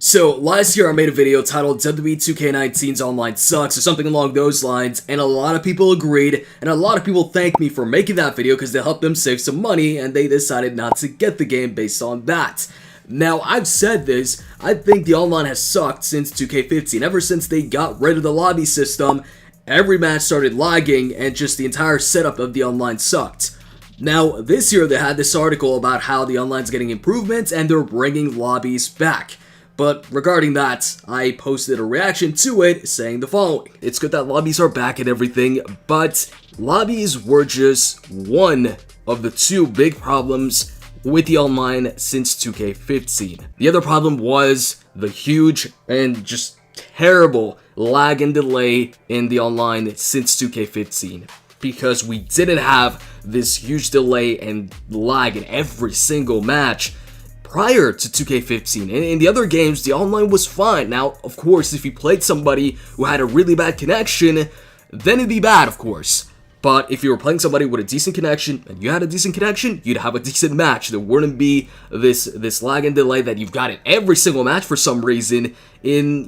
So, last year I made a video titled Wwe 2K19's online sucks or something along those lines, and a lot of people agreed, and a lot of people thanked me for making that video because they helped them save some money, and they decided not to get the game based on that. Now, I've said this, I think the online has sucked since 2K15. Ever since they got rid of the lobby system, every match started lagging, and just the entire setup of the online sucked. Now, this year they had this article about how the online's getting improvements, and they're bringing lobbies back. But regarding that, I posted a reaction to it saying the following. It's good that lobbies are back and everything, but lobbies were just one of the two big problems with the online since 2K15. The other problem was the huge and just terrible lag and delay in the online since 2K15. Because we didn't have this huge delay and lag in every single match prior to 2K15. And in the other games, the online was fine. Now, of course, if you played somebody who had a really bad connection, then it'd be bad, of course. But if you were playing somebody with a decent connection, and you had a decent connection, you'd have a decent match. There wouldn't be this lag and delay that you've got in every single match for some reason in,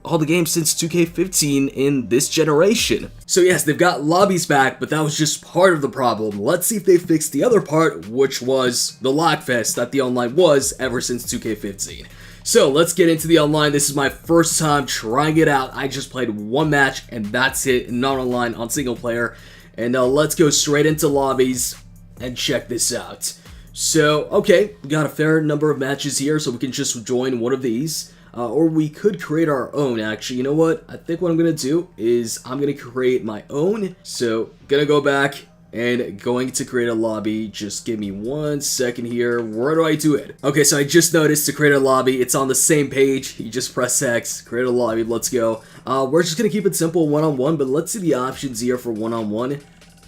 all the games since 2K15 in this generation. So yes, they've got lobbies back, but that was just part of the problem. Let's see if they fixed the other part, which was the lag fest that the online was ever since 2K15. So let's get into the online. This is my first time trying it out. I just played one match, and that's it, not online, on single player. And let's go straight into lobbies and check this out. So, okay, we got a fair number of matches here, so we can just join one of these. Or we could create our own, actually. You know what? I think what I'm going to do is I'm going to create my own. So, going to go back and going to create a lobby. Just give me 1 second here. Where do I do it? Okay, so I just noticed to create a lobby, it's on the same page. You just press X, create a lobby, let's go. We're just going to keep it simple, one-on-one, but let's see the options here for one-on-one.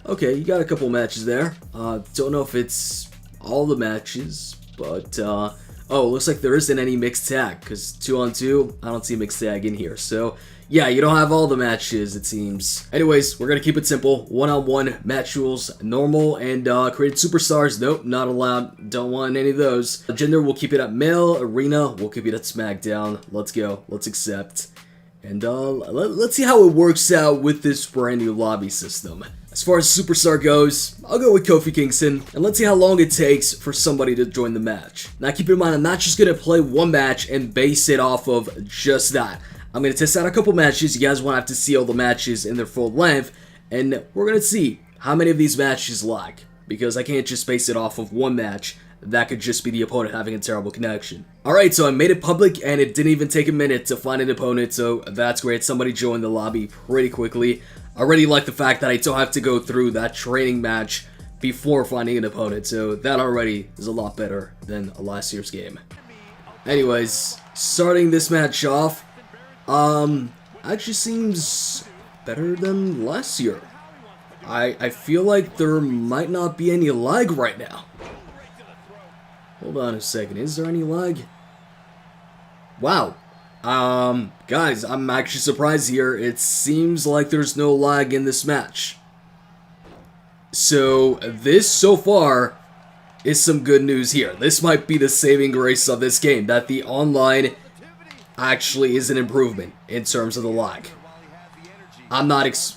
Okay, you got a couple matches there. Don't know if it's all the matches, but, oh, looks like there isn't any mixed tag, because 2-on-2, I don't see mixed tag in here, so, yeah, you don't have all the matches, it seems. Anyways, we're gonna keep it simple, one-on-one, match rules, normal, and, created superstars, nope, not allowed, don't want any of those. Gender, we'll keep it at male, arena, we'll keep it at SmackDown, let's go, let's accept. And, let's see how it works out with this brand new lobby system. As far as Superstar goes, I'll go with Kofi Kingston, and let's see how long it takes for somebody to join the match. Now keep in mind, I'm not just going to play one match and base it off of just that. I'm going to test out a couple matches. You guys won't have to see all the matches in their full length, and we're going to see how many of these matches lag, because I can't just base it off of one match. That could just be the opponent having a terrible connection. Alright, so I made it public, and it didn't even take a minute to find an opponent, so that's great. Somebody joined the lobby pretty quickly. I already like the fact that I don't have to go through that training match before finding an opponent, so that already is a lot better than last year's game. Anyways, starting this match off, actually seems better than last year. I feel like there might not be any lag right now. Hold on a second, is there any lag? Wow. Guys, I'm actually surprised here. It seems like there's no lag in this match. So, this so far is some good news here. This might be the saving grace of this game, that the online actually is an improvement in terms of the lag.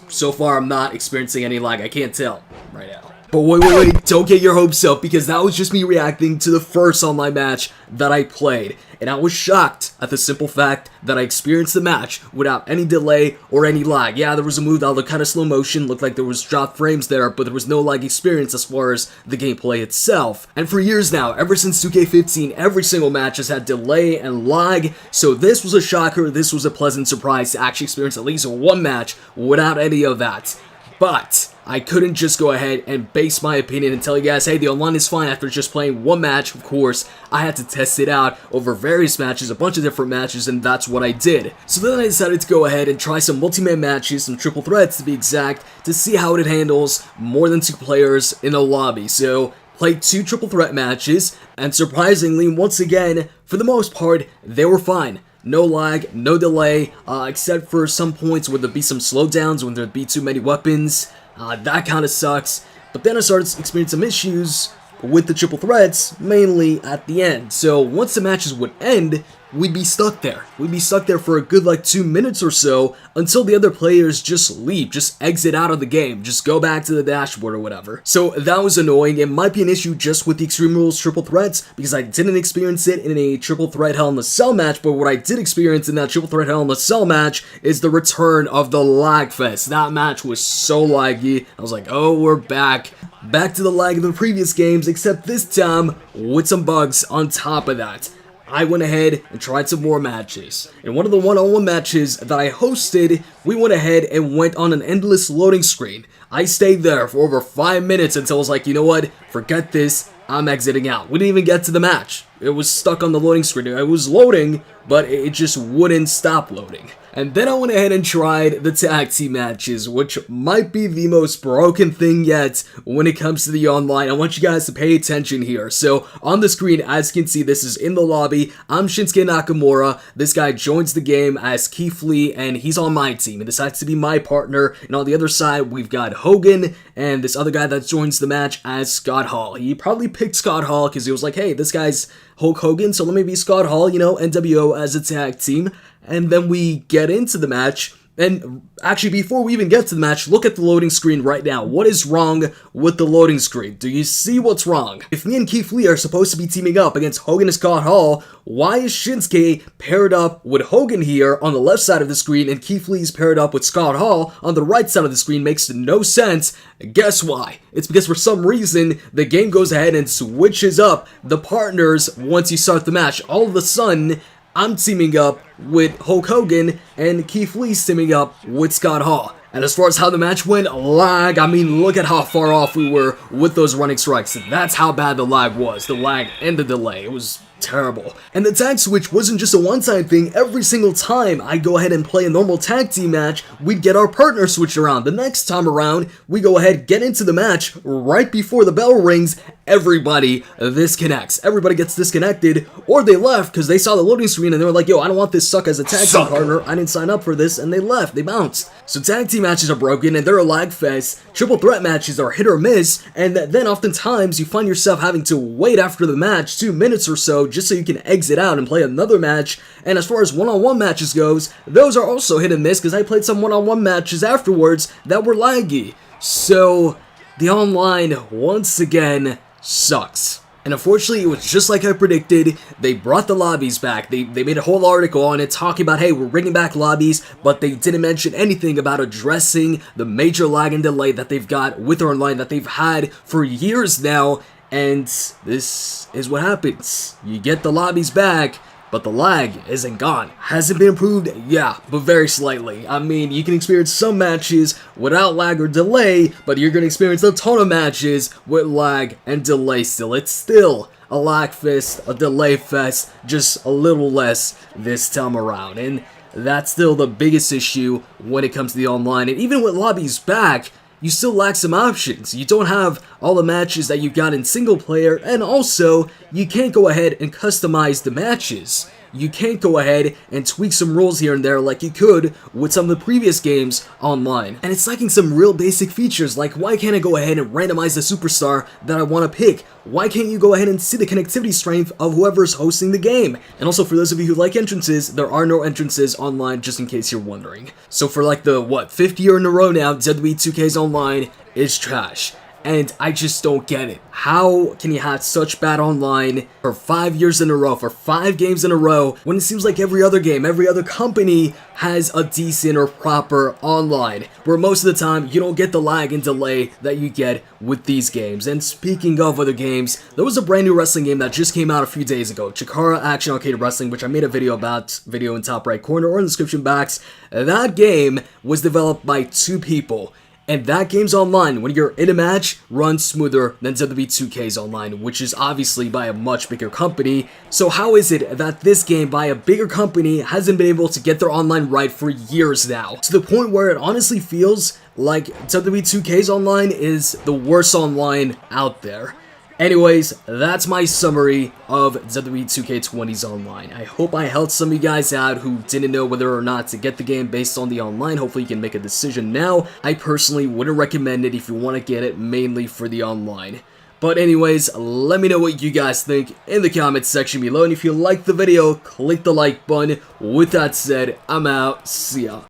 So far I'm not experiencing any lag. I can't tell right now. But wait, don't get your hopes up, because that was just me reacting to the first online match that I played. And I was shocked at the simple fact that I experienced the match without any delay or any lag. Yeah, there was a move that looked kind of slow motion, looked like there was dropped frames there, but there was no lag experience as far as the gameplay itself. And for years now, ever since 2K15, every single match has had delay and lag, so this was a shocker, this was a pleasant surprise to actually experience at least one match without any of that. But I couldn't just go ahead and base my opinion and tell you guys, hey, the online is fine after just playing one match. Of course, I had to test it out over various matches, a bunch of different matches, and that's what I did. So then I decided to go ahead and try some multi-man matches, some triple threats to be exact, to see how it handles more than 2 players in a lobby. So played 2 triple threat matches, and surprisingly, once again, for the most part, they were fine. No lag, no delay, except for some points where there'd be some slowdowns, when there'd be too many weapons. That kind of sucks. But then I started experiencing some issues with the triple threats, mainly at the end. So once the matches would end, we'd be stuck there. We'd be stuck there for a good like 2 minutes or so until the other players just leave, just exit out of the game, just go back to the dashboard or whatever. So that was annoying. It might be an issue just with the Extreme Rules triple threats because I didn't experience it in a triple threat Hell in a Cell match, but what I did experience in that triple threat Hell in a Cell match is the return of the lag fest. That match was so laggy. I was like, oh, we're back. Back to the lag of the previous games, except this time with some bugs on top of that. I went ahead and tried some more matches. In one of the one-on-one matches that I hosted, we went ahead and went on an endless loading screen. I stayed there for over 5 minutes until I was like, you know what, forget this, I'm exiting out. We didn't even get to the match. It was stuck on the loading screen. It was loading, but it just wouldn't stop loading. And then I went ahead and tried the tag team matches, which might be the most broken thing yet when it comes to the online. I want you guys to pay attention here. So on the screen, as you can see, this is in the lobby. I'm Shinsuke Nakamura. This guy joins the game as Keith Lee, and he's on my team and decides to be my partner. And on the other side, we've got Hogan and this other guy that joins the match as Scott Hall. He probably picked Scott Hall because he was like, hey, this guy's Hulk Hogan, so let me be Scott Hall, you know, NWO as a tag team. And then we get into the match, and actually before we even get to the match, look at the loading screen right now. What is wrong with the loading screen? Do you see what's wrong? If me and Keith Lee are supposed to be teaming up against Hogan and Scott Hall, why is Shinsuke paired up with Hogan here on the left side of the screen and Keith Lee's paired up with Scott Hall on the right side of the screen? Makes no sense. Guess why? It's because for some reason, the game goes ahead and switches up the partners once you start the match. All of a sudden, I'm teaming up with Hulk Hogan and Keith Lee's teaming up with Scott Hall. And as far as how the match went, lag, I mean, look at how far off we were with those running strikes. That's how bad the lag was, the lag and the delay. It was terrible. And the tag switch wasn't just a one-time thing. Every single time I go ahead and play a normal tag team match, we'd get our partner switched around. The next time around, we go ahead, get into the match, right before the bell rings, everybody disconnects. Everybody gets disconnected, or they left because they saw the loading screen and they were like, yo, I don't want this suck as a tag team partner. I didn't sign up for this, and they left. They bounced. So tag team matches are broken and they're a lag fest. Triple threat matches are hit or miss, and then oftentimes you find yourself having to wait after the match 2 minutes or so just so you can exit out and play another match. And as far as one-on-one matches goes, those are also hit and miss because I played some one-on-one matches afterwards that were laggy. So the online once again sucks. And unfortunately, it was just like I predicted. They brought the lobbies back. They made a whole article on it talking about, hey, we're bringing back lobbies, but they didn't mention anything about addressing the major lag and delay that they've got with their online that they've had for years now. And this is what happens. You get the lobbies back, but the lag isn't gone. Has it been improved? Yeah, but very slightly. I mean, you can experience some matches without lag or delay, but you're going to experience a ton of matches with lag and delay still. It's still a lag fest, a delay fest, just a little less this time around. And that's still the biggest issue when it comes to the online. And even with lobbies back, you still lack some options. You don't have all the matches that you got in single player, and also, you can't go ahead and customize the matches. You can't go ahead and tweak some rules here and there like you could with some of the previous games online. And it's lacking some real basic features, like why can't I go ahead and randomize the superstar that I want to pick? Why can't you go ahead and see the connectivity strength of whoever's hosting the game? And also for those of you who like entrances, there are no entrances online, just in case you're wondering. So for like the, 5th year in a row now, Wwe 2K's online is trash. And I just don't get it. How can you have such bad online for 5 years in a row, for 5 games in a row, when it seems like every other game, every other company has a decent or proper online, where most of the time you don't get the lag and delay that you get with these games. And speaking of other games, there was a brand new wrestling game that just came out a few days ago, Chikara Action Arcade Wrestling, which I made a video about, video in top right corner or in the description box. That game was developed by 2 people. And that game's online, when you're in a match, runs smoother than Wwe 2K's online, which is obviously by a much bigger company. So how is it that this game by a bigger company hasn't been able to get their online right for years now? To the point where it honestly feels like Wwe 2K's online is the worst online out there. Anyways, that's my summary of Wwe 2K20's online. I hope I helped some of you guys out who didn't know whether or not to get the game based on the online. Hopefully you can make a decision now. I personally wouldn't recommend it if you want to get it mainly for the online. But anyways, let me know what you guys think in the comments section below, and if you liked the video, click the like button. With that said, I'm out. See ya.